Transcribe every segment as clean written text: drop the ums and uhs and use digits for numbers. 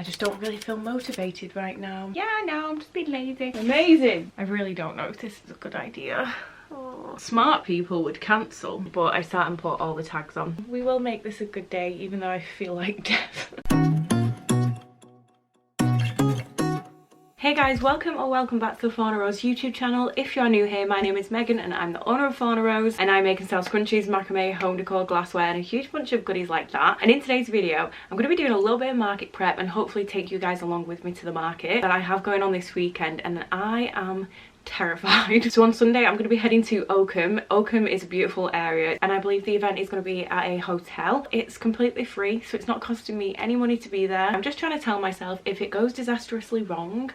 I just don't really feel motivated right now. Yeah, no, I'm just being lazy. Amazing. I really don't know if this is a good idea. Oh. Smart people would cancel, but I sat and put all the tags on. We will make this a good day, even though I feel like death. Hey guys, welcome or welcome back to the Fauna Rose YouTube channel. If you're new here, my name is Megan and I'm the owner of Fauna Rose, and I make and sell scrunchies, macrame, home decor, glassware and a huge bunch of goodies like that. And in today's video, I'm going to be doing a little bit of market prep and hopefully take you guys along with me to the market that I have going on this weekend, and I am terrified. So on Sunday I'm going to be heading to Oakham. Oakham is a beautiful area and I believe the event is going to be at a hotel. It's completely free, so it's not costing me any money to be there. I'm just trying to tell myself if it goes disastrously wrong,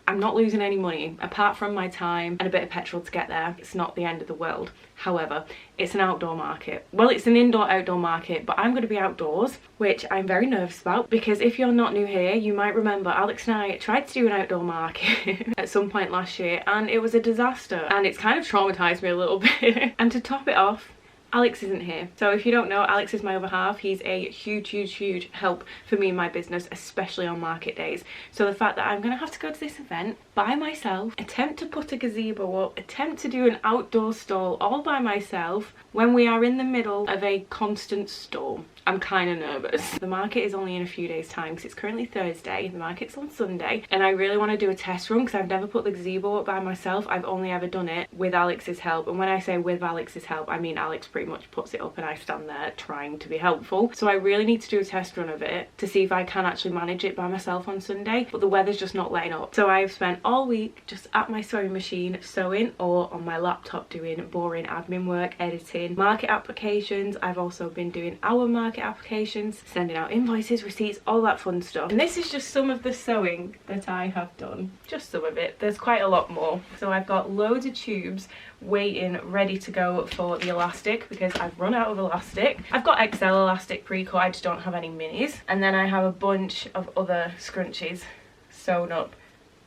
I'm not losing any money apart from my time and a bit of petrol to get there. It's not the end of the world. However, it's an outdoor market. Well, it's an indoor-outdoor market, but I'm going to be outdoors, which I'm very nervous about because if you're not new here, you might remember Alex and I tried to do an outdoor market at some point last year and it was a disaster, and it's kind of traumatized me a little bit. And to top it off, Alex isn't here. So if you don't know, Alex is my other half. He's a huge help for me in my business, especially on market days. So the fact that I'm gonna have to go to this event by myself, attempt to put a gazebo up, attempt to do an outdoor stall all by myself when we are in the middle of a constant storm, I'm kind of nervous. The market is only in a few days time because it's currently Thursday. The market's on Sunday and I really want to do a test run because I've never put the gazebo up by myself. I've only ever done it with Alex's help, and when I say with Alex's help, I mean Alex pretty much puts it up and I stand there trying to be helpful. So I really need to do a test run of it to see if I can actually manage it by myself on Sunday, but the weather's just not letting up. So I've spent all week just at my sewing machine sewing, or on my laptop doing boring admin work, editing market applications. I've also been doing our market applications, sending out invoices, receipts, all that fun stuff. And this is just some of the sewing that I have done, just some of it. There's quite a lot more. So I've got loads of tubes waiting ready to go for the elastic because I've run out of elastic. I've got XL elastic pre-cut, I just don't have any minis. And then I have a bunch of other scrunchies sewn up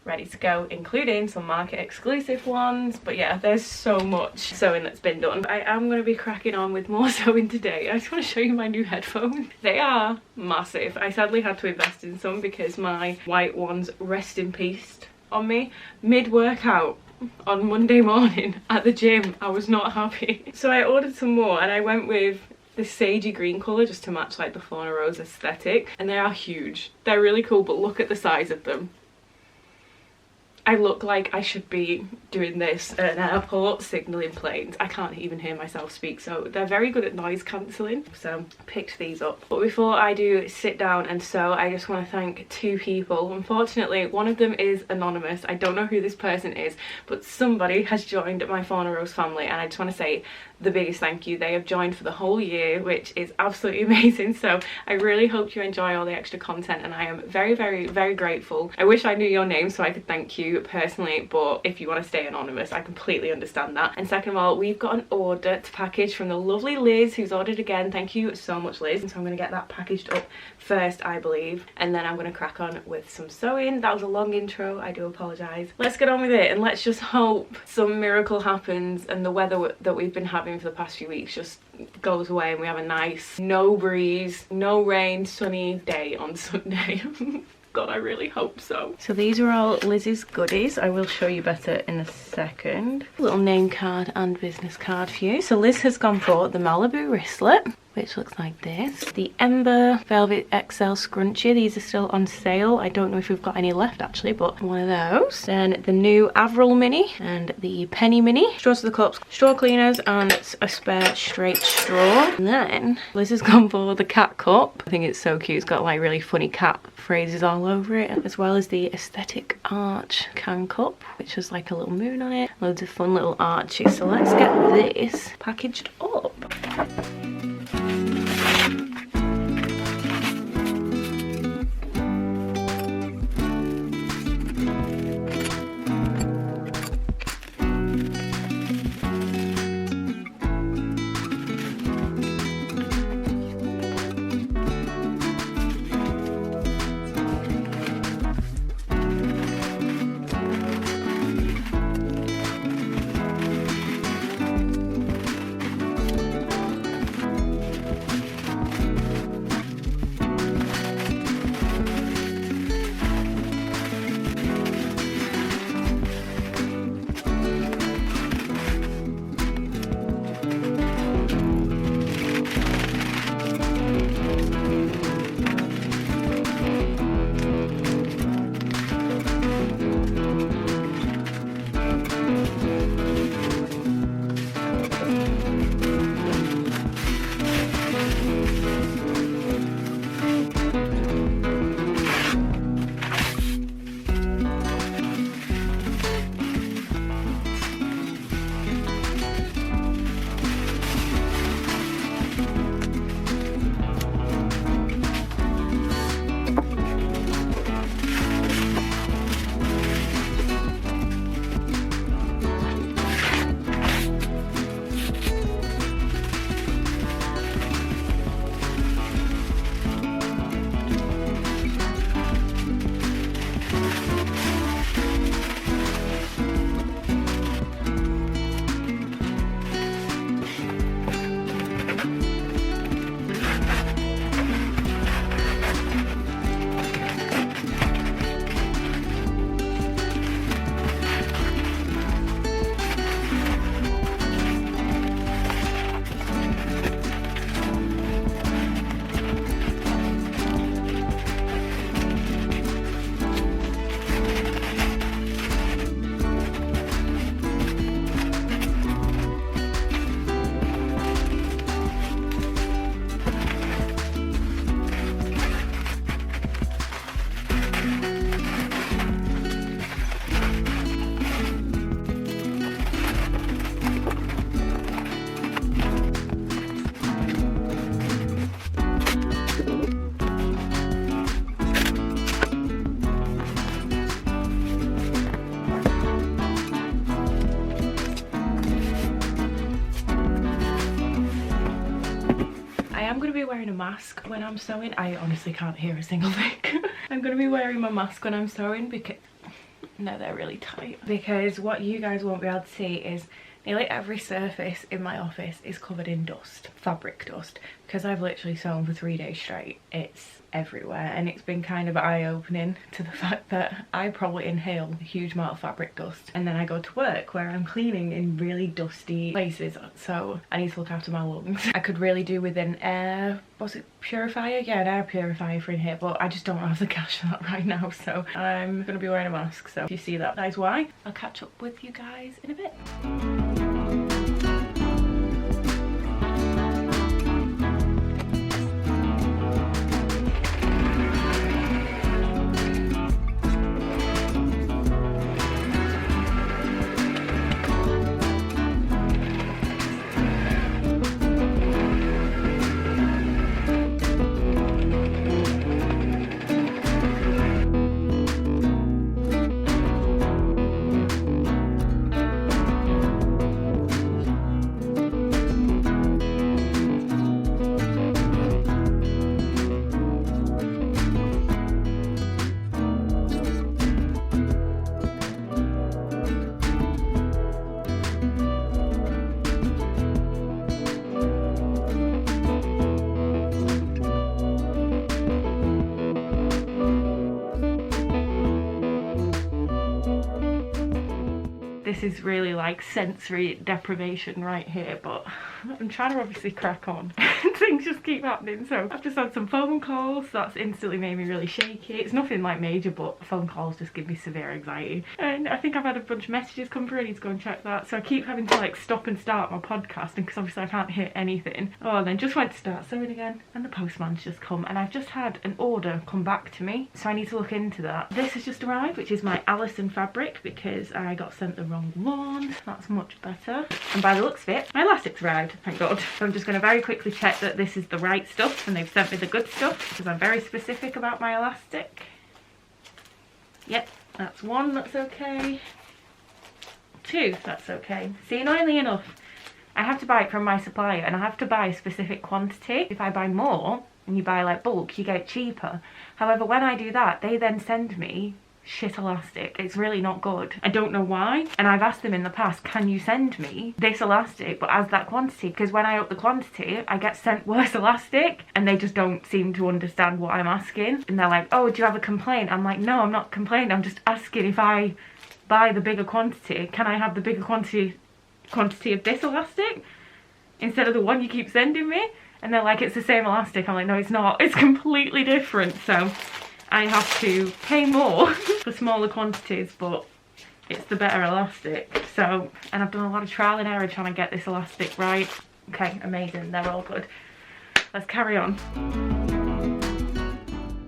ready to go, including some market exclusive ones. But yeah, there's so much sewing that's been done. I am going to be cracking on with more sewing today. I just want to show you my new headphones. They are massive. I sadly had to invest in some because my white ones, rest in peace, on me mid-workout on Monday morning at the gym. I was not happy. So I ordered some more and I went with this sagey green colour just to match like the Fauna Rose aesthetic, and they are huge. They're really cool, but look at the size of them. I look like I should be doing this at an airport signalling planes. I can't even hear myself speak, so they're very good at noise cancelling. So picked these up. But before I do sit down and sew, I just want to thank two people. Unfortunately, one of them is anonymous. I don't know who this person is, but somebody has joined my Fauna Rose family, and I just want to say the biggest thank you. They have joined for the whole year, which is absolutely amazing. So I really hope you enjoy all the extra content, and I am very grateful. I wish I knew your name so I could thank you personally, but if you want to stay anonymous, I completely understand that. And second of all, we've got an order to package from the lovely Liz, who's ordered again. Thank you so much, Liz. And so I'm going to get that packaged up first, I believe, and then I'm going to crack on with some sewing. That was a long intro, I do apologise. Let's get on with it and let's just hope some miracle happens and the weather that we've been having for the past few weeks just goes away and we have a nice, no breeze, no rain, sunny day on Sunday. God, I really hope so. So these are all Liz's goodies. I will show you better in a second. A little name card and business card for you. So Liz has gone for the Malibu wristlet, which looks like this. The Ember Velvet XL scrunchie. These are still on sale. I don't know if we've got any left actually, but one of those. Then the new Avril mini and the Penny mini. Straws for the cups, straw cleaners, and a spare straight straw. And then Liz has gone for the cat cup. I think it's so cute. It's got like really funny cat phrases all over it, as well as the aesthetic arch can cup, which has like a little moon on it. Loads of fun little arches. So let's get this packaged up. mask when I'm sewing. I honestly can't hear a single thing. I'm going to be wearing my mask when I'm sewing because... no, they're really tight. Because what you guys won't be able to see is nearly every surface in my office is covered in dust, fabric dust. Because I've literally sewn for 3 days straight, it's everywhere, and it's been kind of eye-opening to the fact that I probably inhale a huge amount of fabric dust, and then I go to work where I'm cleaning in really dusty places, so I need to look after my lungs. I could really do with an air, was it purifier? Yeah, an air purifier for in here, but I just don't have the cash for that right now, so I'm gonna be wearing a mask. So if you see that, that is why. I'll catch up with you guys in a bit. This is really like sensory deprivation right here, but I'm trying to obviously crack on. Things just keep happening. So I've just had some phone calls. That's instantly made me really shaky. It's nothing like major, but phone calls just give me severe anxiety. And I think I've had a bunch of messages come through. I need to go and check that. So I keep having to like stop and start my podcasting because obviously I can't hear anything. Oh, and then just went to start sewing again, and the postman's just come, and I've just had an order come back to me, so I need to look into that. This has just arrived, which is my Allison fabric, because I got sent the wrong one. That's much better. And by the looks of it, my elastic's arrived, thank God. So I'm just going to very quickly check that this is the right stuff and they've sent me the good stuff, because I'm very specific about my elastic. Yep, that's one, that's okay. Two, that's okay. See, annoyingly enough, I have to buy it from my supplier, and I have to buy a specific quantity. If I buy more and you buy like bulk, you get it cheaper. However, when I do that, they then send me shit elastic. It's really not good. I don't know why, and I've asked them in the past, can you send me this elastic but as that quantity, because when I up the quantity I get sent worse elastic, and they just don't seem to understand what I'm asking. And they're like, oh, do you have a complaint? I'm like, no, I'm not complaining, I'm just asking, if I buy the bigger quantity, can I have the bigger quantity of this elastic instead of the one you keep sending me? And they're like, it's the same elastic. I'm like, no, it's not, it's completely different. So I have to pay more for smaller quantities, but it's the better elastic. So, and I've done a lot of trial and error trying to get this elastic right. Okay, amazing, they're all good. Let's carry on.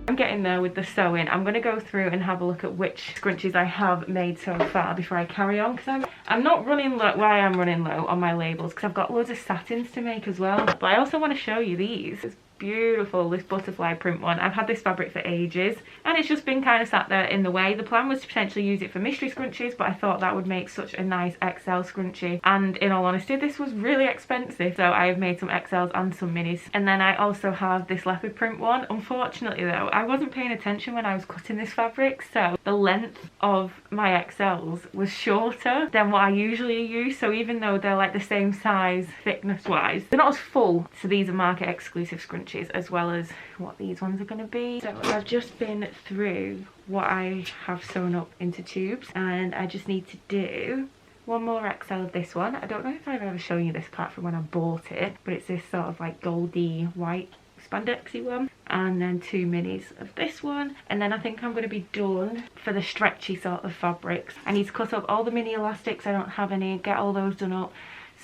I'm getting there with the sewing. I'm going to go through and have a look at which scrunchies I have made so far before I carry on, because I'm not running low. Why I'm running low on my labels, because I've got loads of satins to make as well. But I also want to show you these. It's beautiful, this butterfly print one. I've had this fabric for ages, and it's just been kind of sat there in the way. The plan was to potentially use it for mystery scrunchies, but I thought that would make such a nice XL scrunchie, and in all honesty this was really expensive, so I have made some XLs and some minis. And then I also have this leopard print one. Unfortunately though, I wasn't paying attention when I was cutting this fabric, so the length of my XLs was shorter than what I usually use. So even though they're like the same size thickness wise, they're not as full. So these are market exclusive scrunchies, as well as what these ones are going to be. So I've just been through what I have sewn up into tubes, and I just need to do one more XL of this one. I don't know if I've ever shown you this apart from when I bought it, but it's this sort of like goldy white spandexy one, and then 2 minis of this one, and then I think I'm going to be done for the stretchy sort of fabrics. I need to cut up all the mini elastics, I don't have any, get all those done up,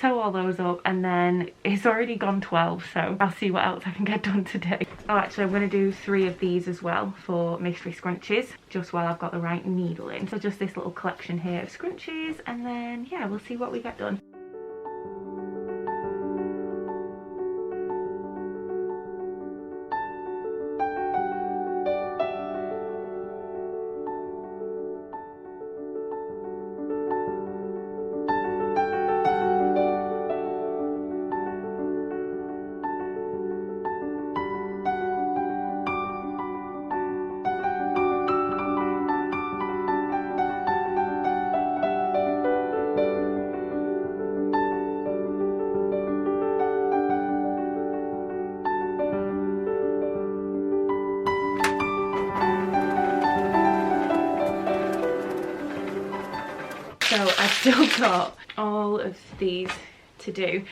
sew all those up, and then it's already gone 12, so I'll see what else I can get done today. Oh, actually I'm going to do 3 of these as well for mystery scrunchies, just while I've got the right needle in. So just this little collection here of scrunchies, and then yeah, we'll see what we get done. So I've still got all of these to do.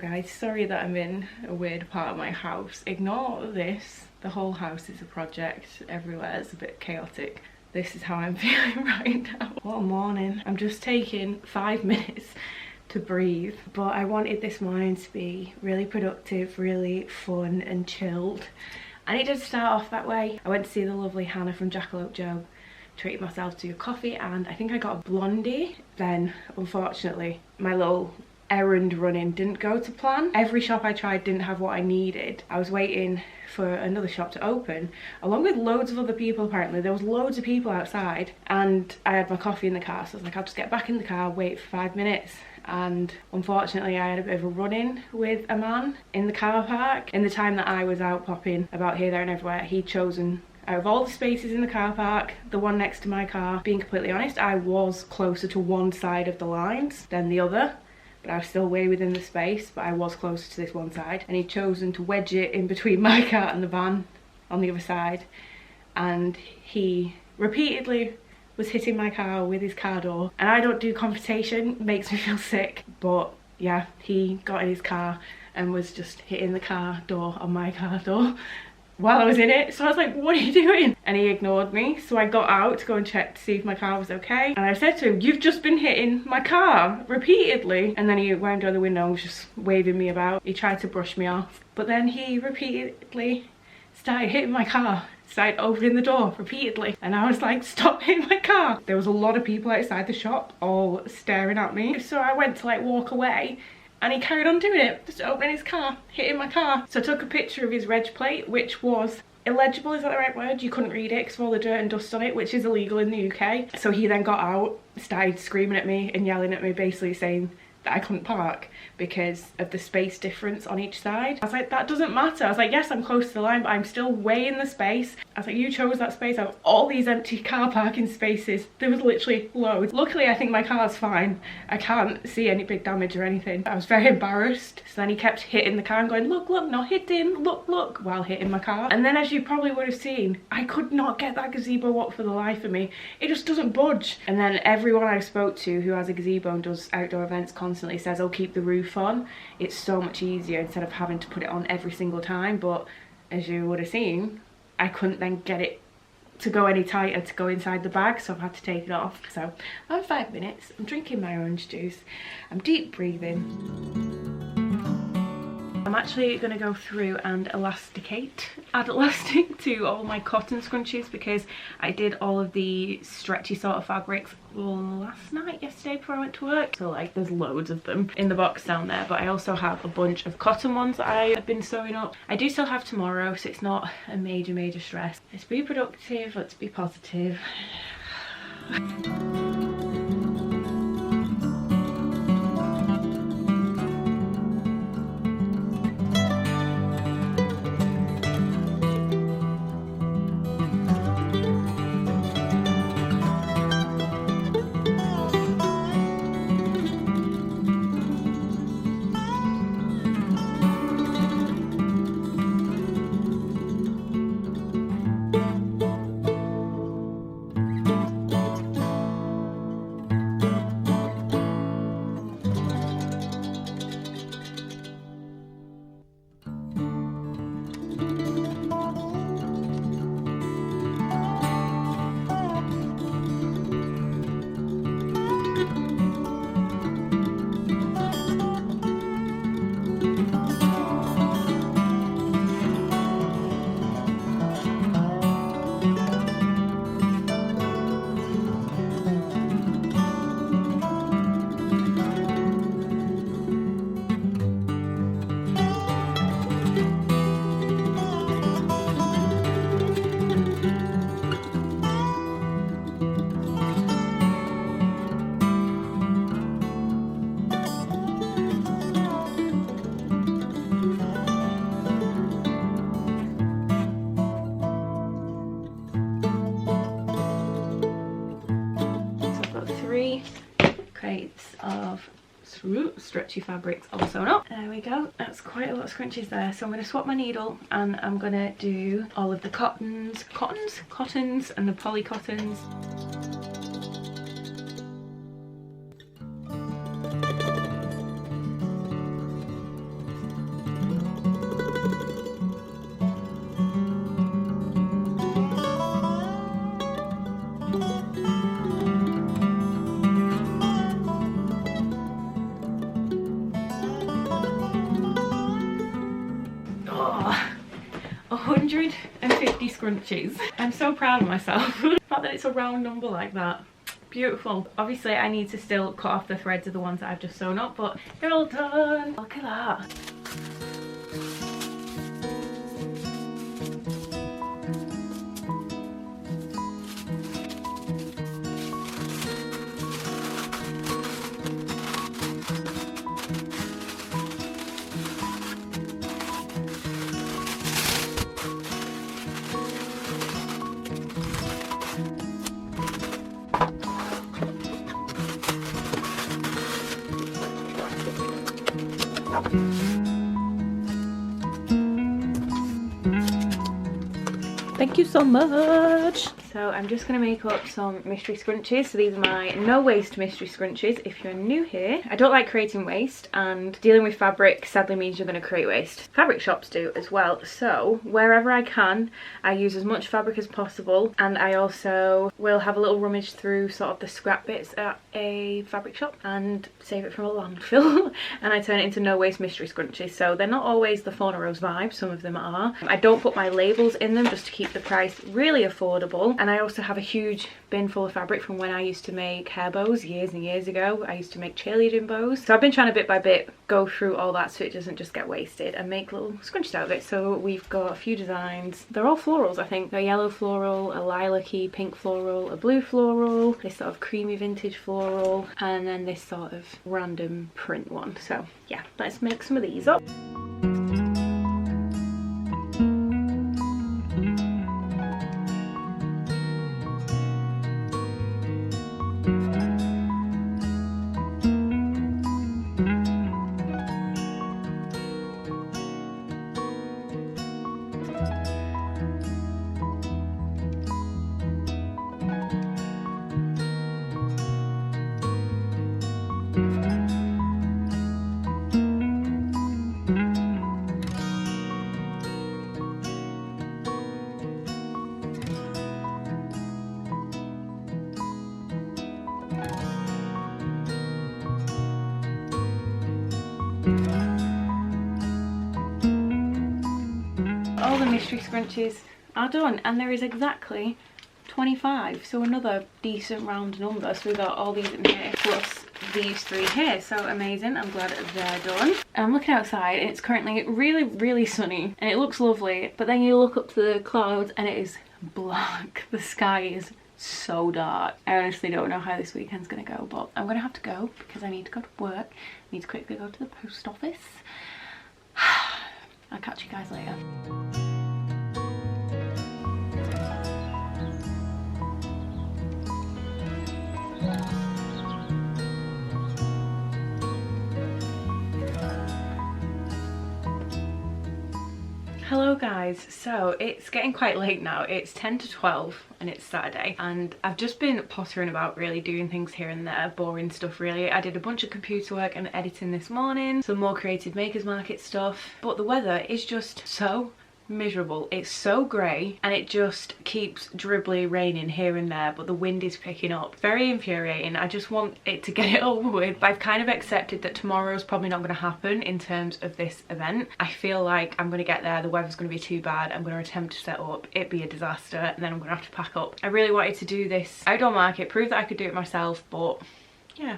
Guys, sorry that I'm in a weird part of my house. Ignore this. The whole house is a project. Everywhere is a bit chaotic. This is how I'm feeling right now. What a morning. I'm just taking 5 minutes to breathe, but I wanted this morning to be really productive, really fun and chilled, and it did start off that way. I went to see the lovely Hannah from Jackalope Joe, treated myself to a coffee, and I think I got a blondie. Then unfortunately my little errand running didn't go to plan. Every shop I tried didn't have what I needed. I was waiting for another shop to open along with loads of other people. Apparently there was loads of people outside, and I had my coffee in the car, so I was like, I'll just get back in the car, wait for 5 minutes. And unfortunately I had a bit of a run-in with a man in the car park. In the time that I was out popping about here, there and everywhere, he'd chosen, out of all the spaces in the car park, the one next to my car. Being completely honest, I was closer to one side of the lines than the other, but I was still way within the space, but I was closer to this one side, and he'd chosen to wedge it in between my car and the van on the other side, and he repeatedly was hitting my car with his car door. And I don't do confrontation, it makes me feel sick, but yeah, he got in his car and was just hitting the car door on my car door while I was in it. So I was like, what are you doing? And he ignored me. So I got out to go and check to see if my car was okay. And I said to him, you've just been hitting my car repeatedly. And then he wound down the window and was just waving me about. He tried to brush me off, but then he repeatedly started hitting my car, started opening the door repeatedly. And I was like, stop hitting my car. There was a lot of people outside the shop all staring at me. So I went to like walk away, and he carried on doing it, just opening his car, hitting my car. So I took a picture of his reg plate, which was illegible, is that the right word? You couldn't read it because of all the dirt and dust on it, which is illegal in the UK. So he then got out, started screaming at me and yelling at me, basically saying that I couldn't park because of the space difference on each side. I was like, that doesn't matter. I was like, yes, I'm close to the line, but I'm still way in the space. I was like, you chose that space out of all these empty car parking spaces. There was literally loads. Luckily, I think my car's fine. I can't see any big damage or anything. I was very embarrassed. So then he kept hitting the car and going, look, look, not hitting, look, look, while hitting my car. And then, as you probably would have seen, I could not get that gazebo up for the life of me. It just doesn't budge. And then everyone I spoke to who has a gazebo and does outdoor events constantly says, oh, keep the roof on. It's so much easier instead of having to put it on every single time. But as you would have seen, I couldn't then get it to go any tighter to go inside the bag, so I've had to take it off. So I'm 5 minutes, I'm drinking my orange juice, I'm deep breathing. I'm actually going to go through and add elastic to all my cotton scrunchies, because I did all of the stretchy sort of fabrics yesterday before I went to work. So like there's loads of them in the box down there, but I also have a bunch of cotton ones that I have been sewing up. I do still have tomorrow, so it's not a major stress. Let's be productive, let's be positive. Crates of stretchy fabrics all sewn up. There we go, that's quite a lot of scrunchies there. So I'm going to swap my needle and I'm going to do all of the cottons and the poly cottons. Oh, 150 scrunchies. I'm so proud of myself. The fact that it's a round number like that. Beautiful. Obviously I need to still cut off the threads of the ones that I've just sewn up, but they're all done. Look at that. Thank you so much. So I'm just going to make up some mystery scrunchies. So these are my no waste mystery scrunchies. If you're new here, I don't like creating waste, and dealing with fabric sadly means you're going to create waste. Fabric shops do as well. So wherever I can, I use as much fabric as possible, and I also will have a little rummage through sort of the scrap bits at a fabric shop and save it from a landfill and I turn it into no waste mystery scrunchies. So they're not always the Fauna Rose vibe, some of them are. I don't put my labels in them just to keep the price really affordable, and I also have a huge bin full of fabric from when I used to make hair bows years and years ago. I used to make cheerleading bows, so I've been trying to bit by bit go through all that so it doesn't just get wasted and make little scrunchies out of it. So we've got a few designs. They're all florals, I think. A yellow floral, a lilac-y pink floral, a blue floral, this sort of creamy vintage floral, and then this sort of random print one. So yeah, let's make some of these up. mystery scrunchies are done, and there is exactly 25, so another decent round number. So we've got all these in here plus these 3 here, so amazing. I'm glad they're done. I'm looking outside and it's currently really sunny and it looks lovely, but then you look up to the clouds and it is black. The sky is so dark. I honestly don't know how this weekend's gonna go, but I'm gonna have to go because I need to go to work. I need to quickly go to the post office. I'll catch you guys later. Hello guys, so it's getting quite late now. It's 10 to 12 and it's Saturday, and I've just been pottering about, really doing things here and there, boring stuff really. I did a bunch of computer work and editing this morning, some more creative makers market stuff, but the weather is just so miserable. It's so grey and it just keeps dribbly raining here and there, but the wind is picking up. Very infuriating. I just want it to get it over with, but I've kind of accepted that tomorrow's probably not going to happen in terms of this event. I feel like I'm going to get there, the weather's going to be too bad, I'm going to attempt to set up, it'd be a disaster, and then I'm going to have to pack up. I really wanted to do this outdoor market, prove that I could do it myself, but yeah,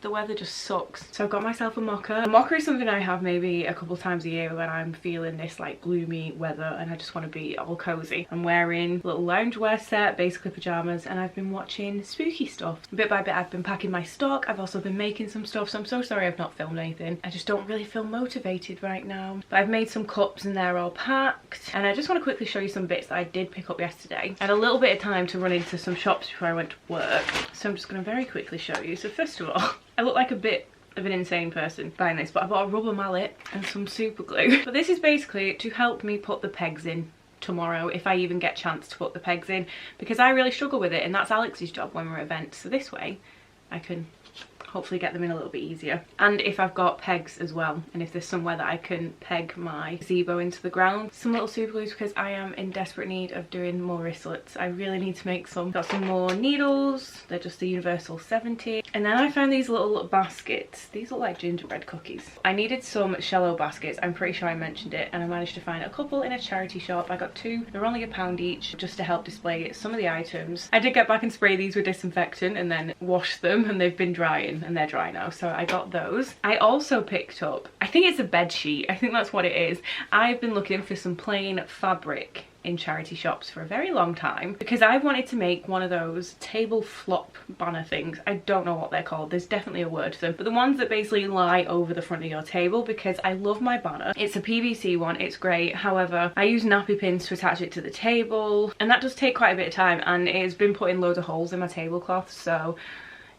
the weather just sucks. So I've got myself a mocha. A mocha is something I have maybe a couple times a year when I'm feeling this like gloomy weather and I just want to be all cozy. I'm wearing a little loungewear set, basically pajamas, and I've been watching spooky stuff. Bit by bit I've been packing my stock. I've also been making some stuff, so I'm so sorry I've not filmed anything. I just don't really feel motivated right now. But I've made some cups and they're all packed, and I just want to quickly show you some bits that I did pick up yesterday. I had a little bit of time to run into some shops before I went to work, so I'm just going to very quickly show you. So first of all, I look like a bit of an insane person buying this, but I bought a rubber mallet and some super glue. But this is basically to help me put the pegs in tomorrow, if I even get a chance to put the pegs in, because I really struggle with it and that's Alex's job when we're at events. So this way I can hopefully get them in a little bit easier. And if I've got pegs as well, and if there's somewhere that I can peg my gazebo into the ground. Some little super glues because I am in desperate need of doing more wristlets. I really need to make some. Got some more needles, they're just the universal 70. And then I found these little baskets. These look like gingerbread cookies. I needed some cello baskets, I'm pretty sure I mentioned it, and I managed to find a couple in a charity shop. I got 2, they're only £1 each, just to help display some of the items. I did get back and spray these with disinfectant and then wash them, and they've been drying and they're dry now, so I got those. I also picked up, I think it's a bed sheet, I think that's what it is. I've been looking for some plain fabric in charity shops for a very long time because I wanted to make one of those table flop banner things. I don't know what they're called, there's definitely a word for them, but the ones that basically lie over the front of your table, because I love my banner. It's a PVC one, it's great, however I use nappy pins to attach it to the table and that does take quite a bit of time, and it has been putting loads of holes in my tablecloth. So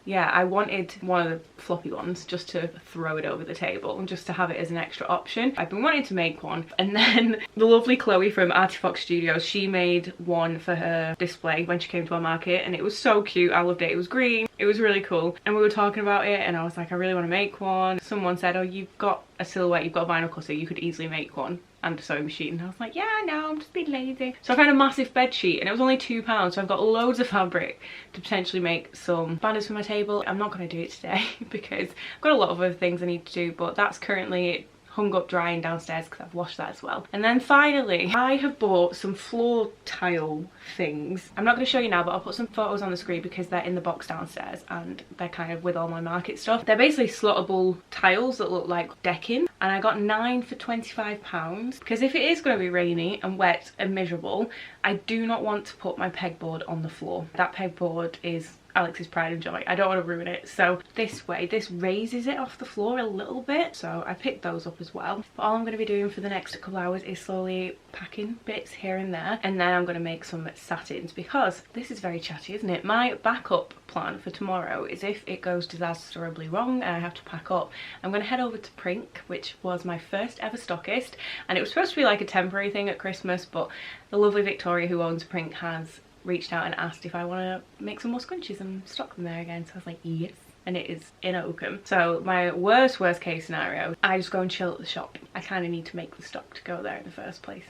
yeah, I wanted one of the floppy ones just to throw it over the table and just to have it as an extra option. I've been wanting to make one, and then the lovely Chloe from Artifox Studios, she made one for her display when she came to our market, and it was so cute. I loved it. It was green, it was really cool, and we were talking about it and I was like, I really want to make one. Someone said, oh, you've got a silhouette, you've got a vinyl cutter, you could easily make one and a sewing machine. And I was like, yeah, no, I'm just being lazy. So I found a massive bed sheet and it was only £2, so I've got loads of fabric to potentially make some banners for my table. I'm not going to do it today because I've got a lot of other things I need to do, but that's currently hung up drying downstairs because I've washed that as well. And then finally, I have bought some floor tile things. I'm not going to show you now, but I'll put some photos on the screen because they're in the box downstairs and they're kind of with all my market stuff. They're basically slottable tiles that look like decking, and I got 9 for £25 because if it is going to be rainy and wet and miserable, I do not want to put my pegboard on the floor. That pegboard is Alex's pride and joy. I don't want to ruin it. So this way, this raises it off the floor a little bit. So I picked those up as well. But all I'm going to be doing for the next couple hours is slowly packing bits here and there. And then I'm going to make some satins because this is very chatty, isn't it? My backup plan for tomorrow is if it goes disastrously wrong and I have to pack up, I'm going to head over to Prink, which was my first ever stockist. And it was supposed to be like a temporary thing at Christmas, but the lovely Victoria who owns Prink has reached out and asked if I want to make some more scrunchies and stock them there again. So I was like, yes. And it is in Oakham. So my worst case scenario, I just go and chill at the shop. I kind of need to make the stock to go there in the first place.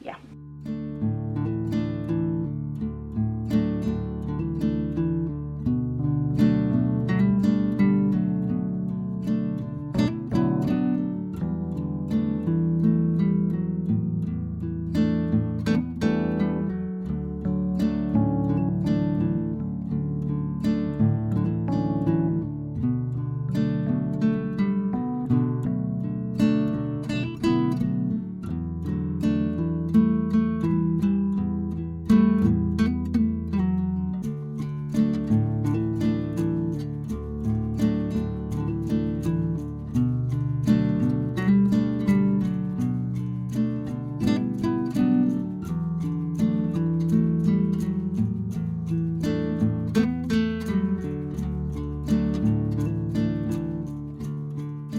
Yeah.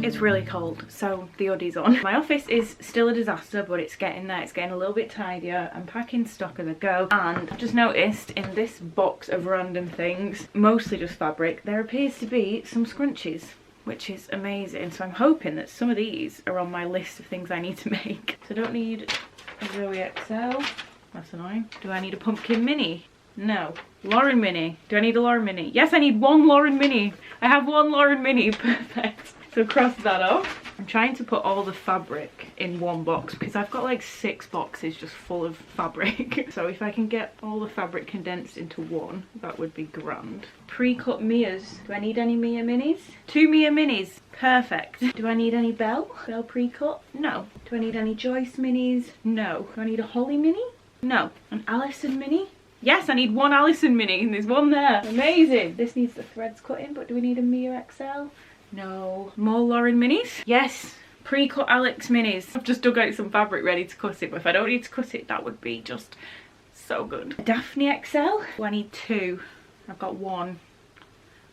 It's really cold, so the hoodie's on. My office is still a disaster, but it's getting there. It's getting a little bit tidier. I'm packing stock as I go, and I've just noticed in this box of random things, mostly just fabric, there appears to be some scrunchies, which is amazing. So I'm hoping that some of these are on my list of things I need to make. So I don't need a Zoe XL. That's annoying. Do I need a pumpkin mini? No. Lauren mini. Do I need a Lauren mini? Yes, I need one Lauren mini. I have one Lauren mini. Perfect. So cross that off. I'm trying to put all the fabric in one box because I've got like 6 boxes just full of fabric. So if I can get all the fabric condensed into one, that would be grand. Pre-cut Mia's. Do I need any Mia minis? 2 Mia minis. Perfect. Do I need any Belle pre-cut? No. Do I need any Joyce minis? No. Do I need a Holly mini? No. An Alison mini? Yes, I need one Alison mini and there's one there. Amazing. This needs the threads cut in, but do we need a Mia XL? No. More Lauren minis? Yes. Pre-cut Alex minis. I've just dug out some fabric ready to cut it, but if I don't need to cut it, that would be just so good. Daphne XL? Oh, I need 2. I've got 1.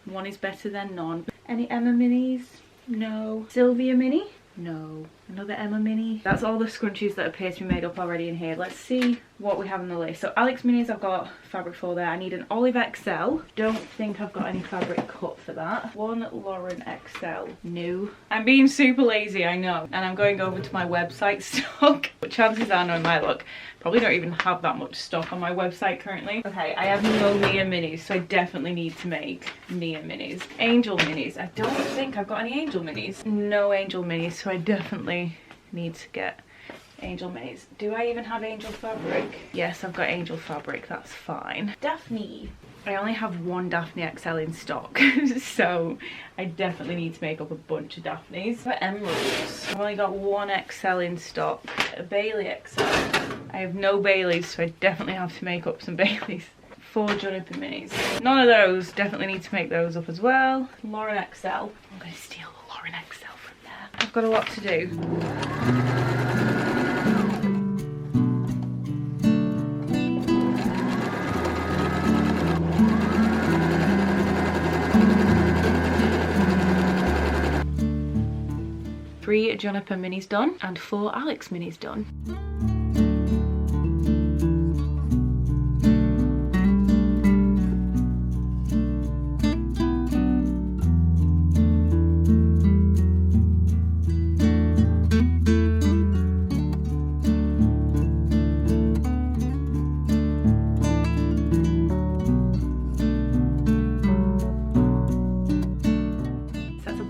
1 is better than none. Any Emma minis? No. Sylvia mini? No. Another Emma mini. That's all the scrunchies that appear to be made up already in here. Let's see what we have on the list. So Alex minis I've got fabric for there. I need an Olive XL. Don't think I've got any fabric cut for that. 1 Lauren XL. No. I'm being super lazy, I know. And I'm going over to my website stock. But chances are, knowing my luck, probably don't even have that much stock on my website currently. Okay, I have no Mia minis, so I definitely need to make Mia minis. Angel minis. I don't think I've got any Angel minis. No Angel minis, so I definitely need to get Angel minis. Do I even have Angel fabric? Yes, I've got Angel fabric, that's fine. Daphne. I only have 1 Daphne XL in stock, so I definitely need to make up a bunch of Daphnes. For emeralds, I've only got 1 XL in stock. A Bailey XL. I have no Baileys, so I definitely have to make up some Baileys. 4 Juniper minis. None of those. Definitely need to make those up as well. Lauren XL. I'm going to steal the Lauren XL from there. I've got a lot to do. 3 Juniper minis done and 4 Alex minis done.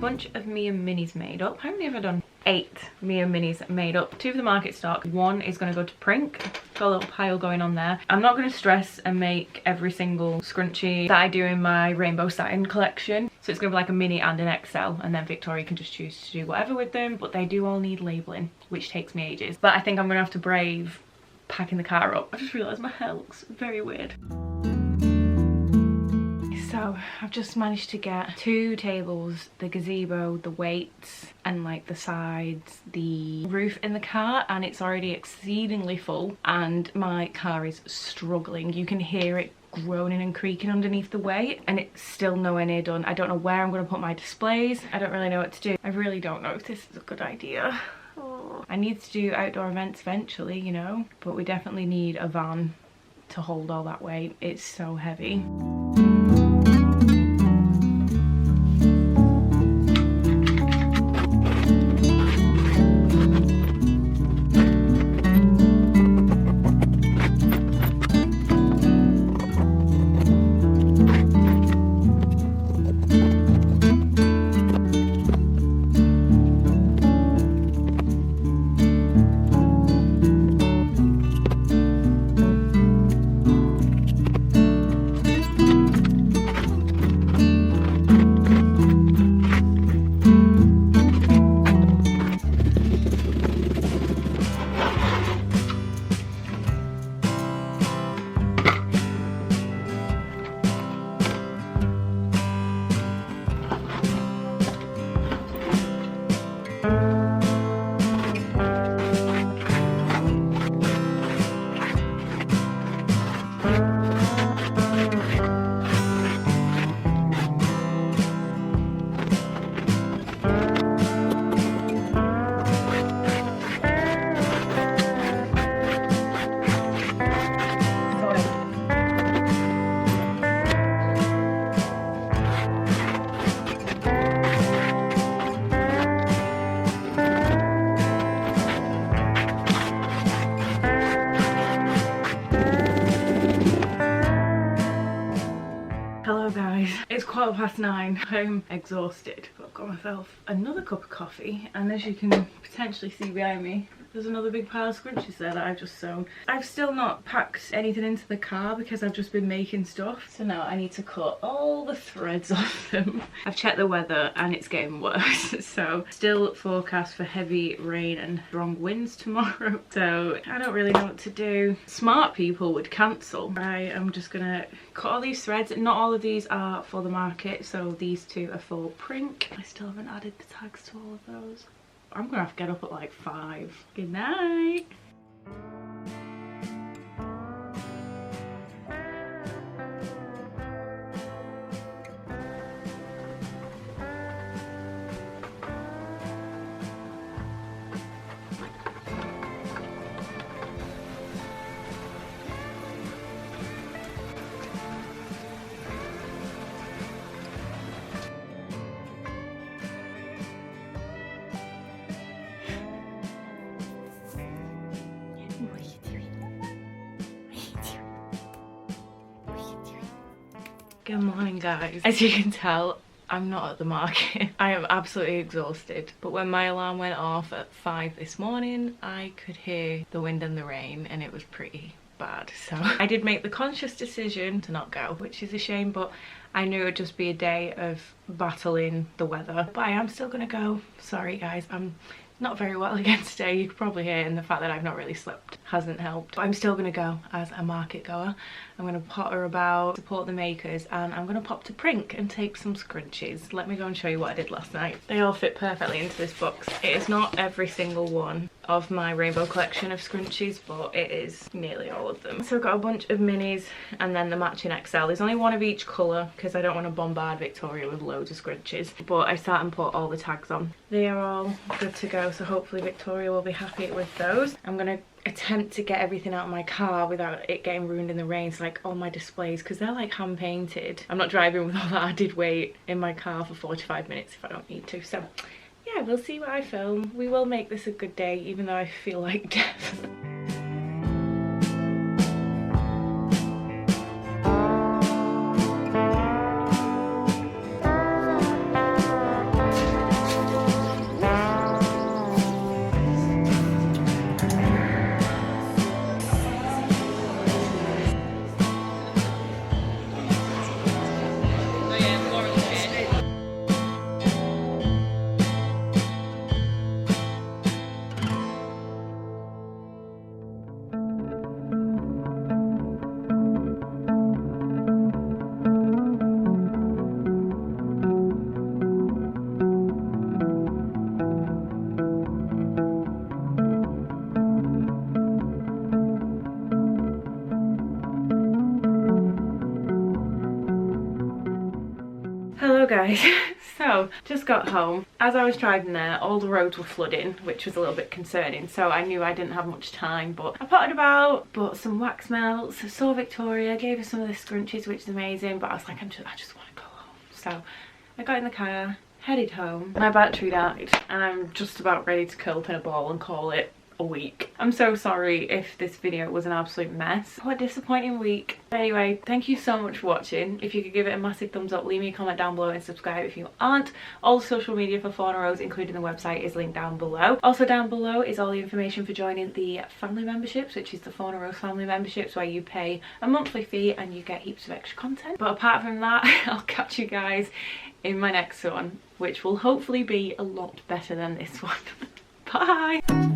Bunch of Mia minis made up. How many have I done? 8 Mia minis made up. 2 of the market stock. 1 is going to go to Prink. Got a little pile going on there. I'm not going to stress and make every single scrunchie that I do in my rainbow satin collection. So it's going to be like a mini and an XL, and then Victoria can just choose to do whatever with them, but they do all need labelling, which takes me ages. But I think I'm going to have to brave packing the car up. I just realised my hair looks very weird. So I've just managed to get 2 tables, the gazebo, the weights, and like the sides, the roof in the car, and it's already exceedingly full and my car is struggling. You can hear it groaning and creaking underneath the weight, and it's still nowhere near done. I don't know where I'm going to put my displays. I don't really know what to do. I really don't know if this is a good idea. Oh. I need to do outdoor events eventually, you know, but we definitely need a van to hold all that weight. It's so heavy. 9:15. I'm exhausted, but I've got myself another cup of coffee, and as you can potentially see behind me, there's another big pile of scrunchies there that I've just sewn. I've still not packed anything into the car because I've just been making stuff. So now I need to cut all the threads off them. I've checked the weather and it's getting worse. So still forecast for heavy rain and strong winds tomorrow. So I don't really know what to do. Smart people would cancel. I am just gonna cut all these threads. Not all of these are for the market. So these two are for print. I still haven't added the tags to all of those. I'm gonna have to get up at like 5. Good night. Good morning, guys. As you can tell, I'm not at the market. I am absolutely exhausted, but when my alarm went off at 5 this morning, I could hear the wind and the rain, and it was pretty bad. So I did make the conscious decision to not go, which is a shame, but I knew it would just be a day of battling the weather. But I am still gonna go. Sorry guys, I'm not very well again today. You could probably hear it, and the fact that I've not really slept hasn't helped. But I'm still gonna go as a market goer. I'm gonna potter about, support the makers, and I'm gonna pop to Prink and take some scrunchies. Let me go and show you what I did last night. They all fit perfectly into this box. It is not every single one of my rainbow collection of scrunchies, but it is nearly all of them. So I've got a bunch of minis and then the matching XL. There's only one of each colour because I don't want to bombard Victoria with loads of scrunchies, but I sat and put all the tags on. They are all good to go, so hopefully Victoria will be happy with those. I'm gonna attempt to get everything out of my car without it getting ruined in the rain. So like all my displays, because they're like hand painted. I'm not driving with all that added weight in my car for 45 minutes if I don't need to. So yeah, we'll see what I film. We will make this a good day, even though I feel like death. Hello guys, so just got home. As I was driving there, all the roads were flooding, which was a little bit concerning, so I knew I didn't have much time, but I potted about, bought some wax melts, saw Victoria, gave her some of the scrunchies, which is amazing, but I was like, I just want to go home. So I got in the car, headed home. My battery died and I'm just about ready to curl up in a ball and call it a week. I'm so sorry if this video was an absolute mess. What a disappointing week. But anyway, thank you so much for watching. If you could give it a massive thumbs up, leave me a comment down below and subscribe if you aren't. All the social media for Fauna Rose, including the website, is linked down below. Also down below is all the information for joining the family memberships, which is the Fauna Rose family memberships, where you pay a monthly fee and you get heaps of extra content. But apart from that, I'll catch you guys in my next one, which will hopefully be a lot better than this one. Bye!